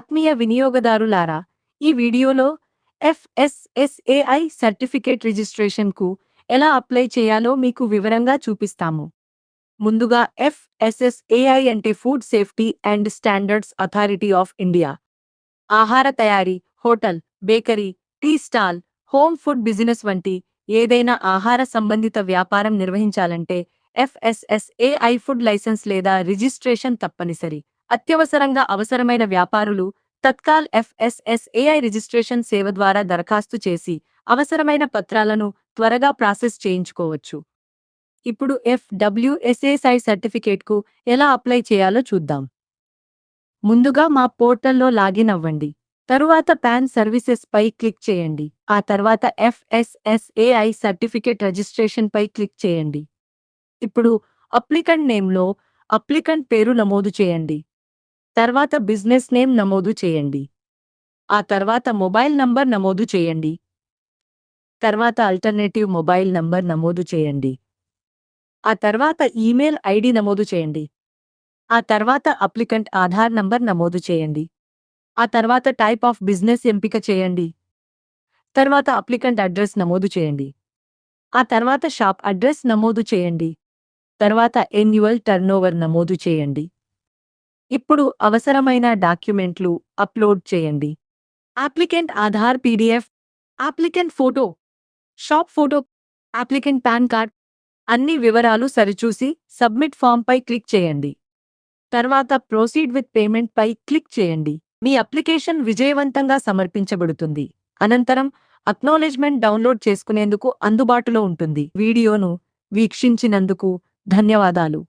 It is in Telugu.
ఆత్మీయ వినియోగదారులారా, ఈ వీడియోలో ఎఫ్ఎస్ఎస్ఏఐ సర్టిఫికేట్ రిజిస్ట్రేషన్కు ఎలా అప్లై చేయాలో మీకు వివరంగా చూపిస్తాము. ముందుగా ఎఫ్ఎస్ఎస్ఏఐ అంటే food safety and standards authority of India. ఆహార తయారీ, hotel, bakery, tea stall, home food business వంటి ఏదైనా ఆహార సంబంధిత వ్యాపారం నిర్వహించాలంటే ఎఫ్ఎస్ఎస్ఏఐ ఫుడ్ లైసెన్స్ లేదా రిజిస్ట్రేషన్ తప్పనిసరి. అత్యవసరంగా అవసరమైన వ్యాపారులు తత్కాల్ ఎఫ్ఎస్ఎస్ఏఐ రిజిస్ట్రేషన్ సేవ ద్వారా దరఖాస్తు చేసి అవసరమైన పత్రాలను త్వరగా ప్రాసెస్ చేయించుకోవచ్చు. ఇప్పుడు ఎఫ్డబ్ల్యూఎస్ఎస్ఐ సర్టిఫికేట్కు ఎలా అప్లై చేయాలో చూద్దాం. ముందుగా మా పోర్టల్లో లాగిన్ అవ్వండి. తరువాత పాన్ సర్వీసెస్ పై క్లిక్ చేయండి. ఆ తర్వాత ఎఫ్ఎస్ఎస్ఏఐ సర్టిఫికేట్ రిజిస్ట్రేషన్ పై క్లిక్ చేయండి. ఇప్పుడు అప్లికెంట్ నేమ్లో అప్లికెంట్ పేరు నమోదు చేయండి. తర్వాత బిజినెస్ నేమ్ నమోదు చేయండి. ఆ తర్వాత మొబైల్ నంబర్ నమోదు చేయండి. తర్వాత ఆల్టర్నేటివ్ మొబైల్ నంబర్ నమోదు చేయండి. ఆ తర్వాత ఈమెయిల్ ఐడి నమోదు చేయండి. ఆ తర్వాత అప్లికెంట్ ఆధార్ నంబర్ నమోదు చేయండి. ఆ తర్వాత టైప్ ఆఫ్ బిజినెస్ ఎంపిక చేయండి. తర్వాత అప్లికెంట్ అడ్రస్ నమోదు చేయండి. ఆ తర్వాత షాప్ అడ్రస్ నమోదు చేయండి. తర్వాత ఎన్యువల్ టర్నోవర్ నమోదు చేయండి. ఇప్పుడు అవసరమైన డాక్యుమెంట్లు అప్లోడ్ చేయండి. Applicant Aadhaar PDF, applicant photo, shop photo, applicant PAN card అన్ని వివరాలు సరిచూసి సబ్మిట్ ఫామ్ పై క్లిక్ చేయండి. తర్వాత ప్రొసీడ్ విత్ పేమెంట్ పై క్లిక్ చేయండి. మీ అప్లికేషన్ విజయవంతంగా సమర్పించబడుతుంది. అనంతరం అక్నాలెడ్జ్మెంట్ డౌన్లోడ్ చేసుకునేందుకు అందుబాటులో ఉంటుంది. వీడియోను వీక్షించినందుకు ధన్యవాదాలు.